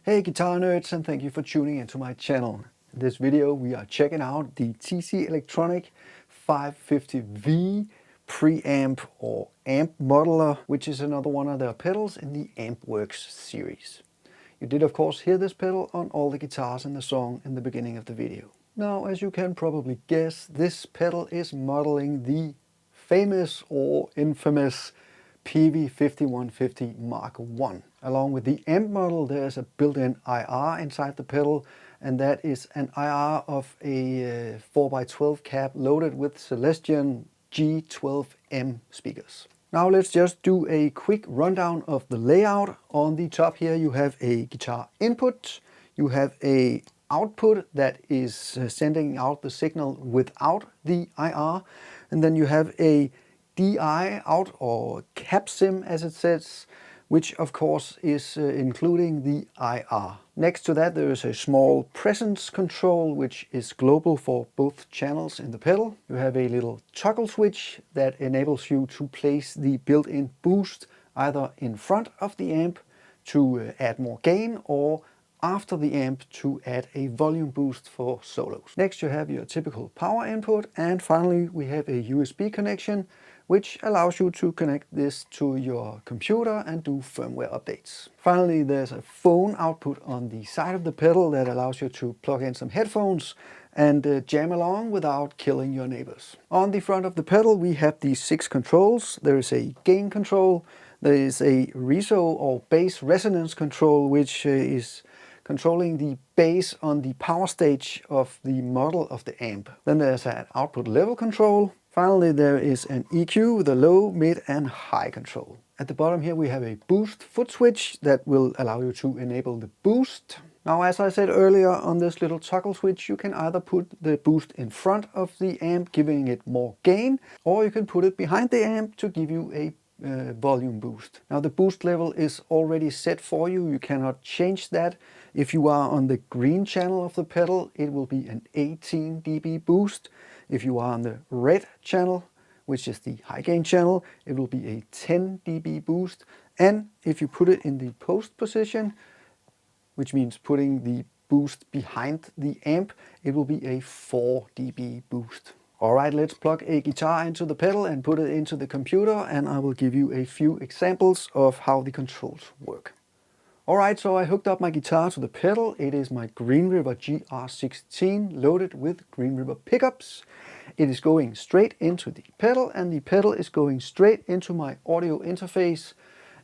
Hey guitar nerds, and thank you for tuning into my channel. In this video we are checking out the TC Electronic V550 preamp or amp modeler, which is another one of their pedals in the Ampworx series. You did of course hear this pedal on all the guitars in the song in the beginning of the video. Now, as you can probably guess, this pedal is modeling the famous or infamous Peavey 5150 Mark I. Along with the amp model, there's a built-in IR inside the pedal, and that is an IR of a 4x12 cap loaded with Celestion G12M speakers. Now let's just do a quick rundown of the layout. On the top here you have a guitar input, you have a output that is sending out the signal without the IR, and then you have a DI out, or cap sim as it says, which of course is including the IR. Next to that there is a small presence control which is global for both channels in the pedal. You have a little toggle switch that enables you to place the built-in boost either in front of the amp to add more gain, or after the amp to add a volume boost for solos. Next you have your typical power input, and finally we have a USB connection which allows you to connect this to your computer and do firmware updates. Finally, there's a phone output on the side of the pedal that allows you to plug in some headphones and jam along without killing your neighbors. On the front of the pedal we have these 6 controls. There is a gain control, there is a reso or bass resonance control, which is controlling the bass on the power stage of the model of the amp. Then there's an output level control. Finally, there is an EQ with a low, mid and high control. At the bottom here we have a boost foot switch that will allow you to enable the boost. Now, as I said earlier, on this little toggle switch you can either put the boost in front of the amp, giving it more gain, or you can put it behind the amp to give you a volume boost. Now the boost level is already set for you, you cannot change that. If you are on the green channel of the pedal, it will be an 18 dB boost. If you are on the red channel, which is the high gain channel, it will be a 10 dB boost. And if you put it in the post position, which means putting the boost behind the amp, it will be a 4 dB boost. Alright, let's plug a guitar into the pedal and put it into the computer, and I will give you a few examples of how the controls work. Alright, so I hooked up my guitar to the pedal. It is my Green River GR16 loaded with Green River pickups. It is going straight into the pedal, and the pedal is going straight into my audio interface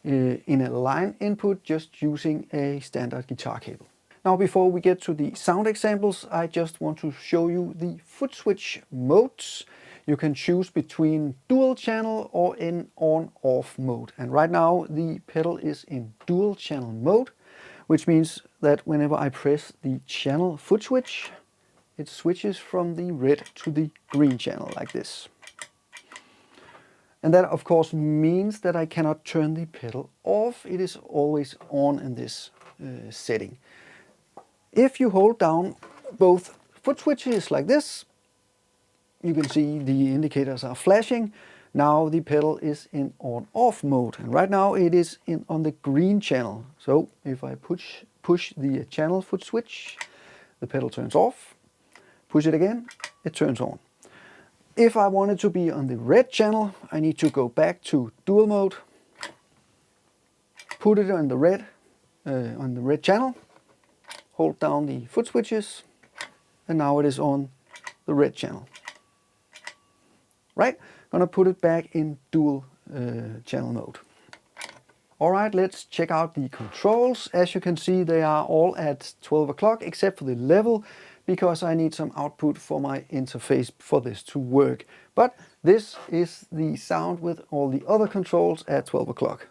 in a line input, just using a standard guitar cable. Now, before we get to the sound examples, I just want to show you the foot switch modes. You can choose between dual channel or in on-off mode. And right now the pedal is in dual channel mode, which means that whenever I press the channel foot switch, it switches from the red to the green channel like this. And that of course means that I cannot turn the pedal off. It is always on in this setting. If you hold down both foot switches like this, you can see the indicators are flashing. Now the pedal is in on-off mode, and right now it is on the green channel. So if I push the channel foot switch, the pedal turns off. Push it again, it turns on. If I want it to be on the red channel, I need to go back to dual mode, put it on the red channel, hold down the foot switches, and now it is on the red channel. Right, gonna put it back in dual channel mode. Alright, let's check out the controls. As you can see, they are all at 12 o'clock except for the level, because I need some output for my interface for this to work. But this is the sound with all the other controls at 12 o'clock.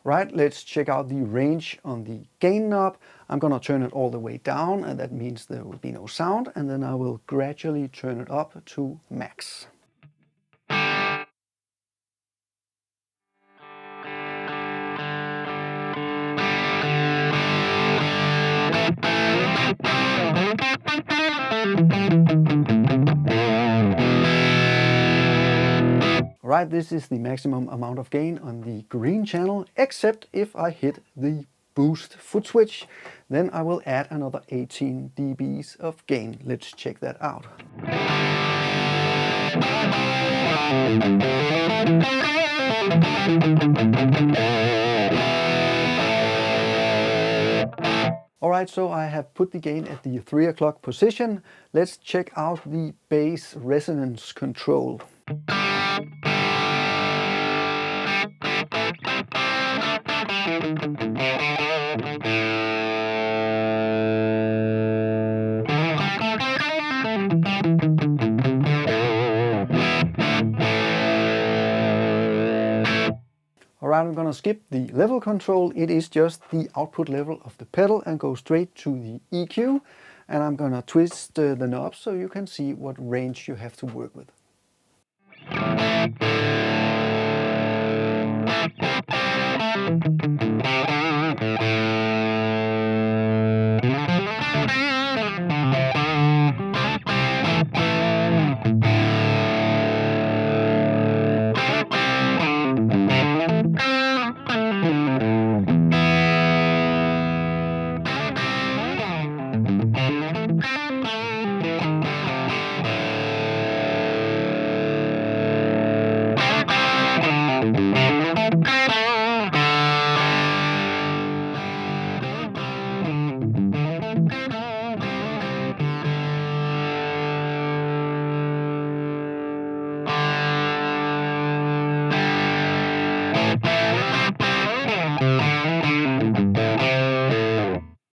Right, let's check out the range on the gain knob. I'm gonna turn it all the way down, and that means there will be no sound, and then I will gradually turn it up to max. Alright, this is the maximum amount of gain on the green channel, except if I hit the boost foot switch, then I will add another 18 dBs of gain. Let's check that out. Alright, so I have put the gain at the 3 o'clock position. Let's check out the bass resonance control. Alright, I'm gonna skip the level control. It is just the output level of the pedal and go straight to the EQ. And I'm gonna twist the knob so you can see what range you have to work with.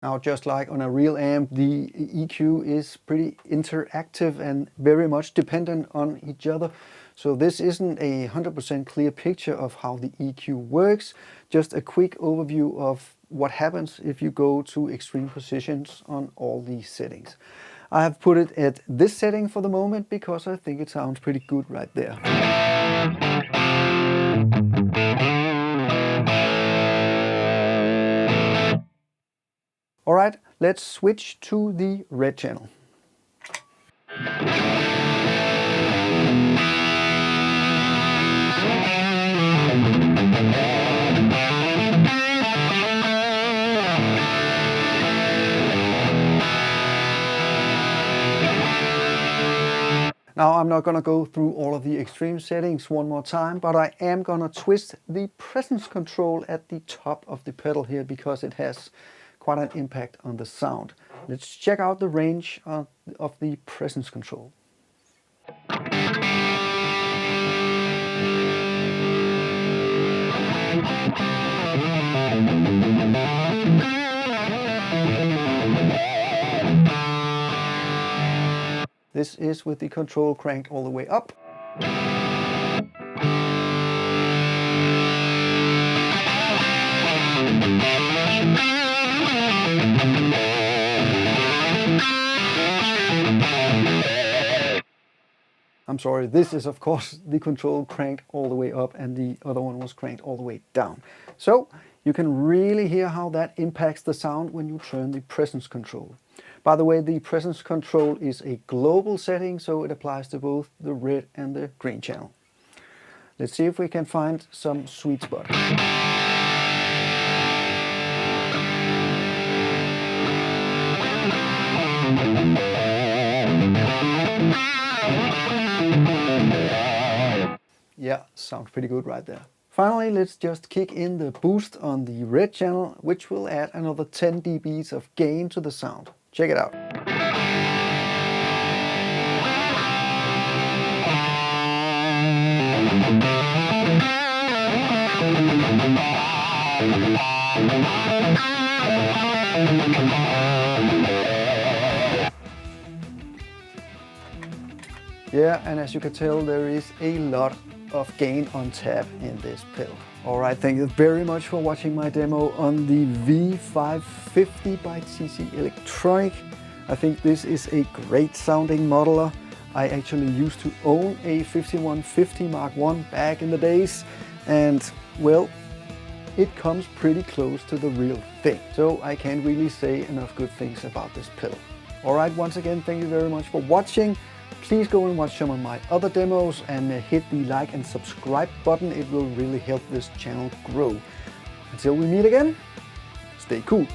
Now, just like on a real amp, the EQ is pretty interactive and very much dependent on each other. So this isn't a 100% clear picture of how the EQ works. Just a quick overview of what happens if you go to extreme positions on all these settings. I have put it at this setting for the moment because I think it sounds pretty good right there. Alright, let's switch to the red channel. Now, I'm not going to go through all of the extreme settings one more time, but I am going to twist the presence control at the top of the pedal here because it has quite an impact on the sound. Let's check out the range of the presence control. This is with the control cranked all the way up. I'm sorry, this is of course the control cranked all the way up and the other one was cranked all the way down. So you can really hear how that impacts the sound when you turn the presence control. By the way, the presence control is a global setting, so it applies to both the red and the green channel. Let's see if we can find some sweet spot. Yeah, sounds pretty good right there. Finally, let's just kick in the boost on the red channel, which will add another 10 dBs of gain to the sound. Check it out. Yeah, and as you can tell, there is a lot of gain on tap in this pedal. Alright, thank you very much for watching my demo on the V550 by TC Electronic. I think this is a great sounding modeler. I actually used to own a 5150 Mark I back in the days, and well, it comes pretty close to the real thing. So I can't really say enough good things about this pedal. Alright, once again, thank you very much for watching. Please go and watch some of my other demos and hit the like and subscribe button. It will really help this channel grow. Until we meet again, stay cool.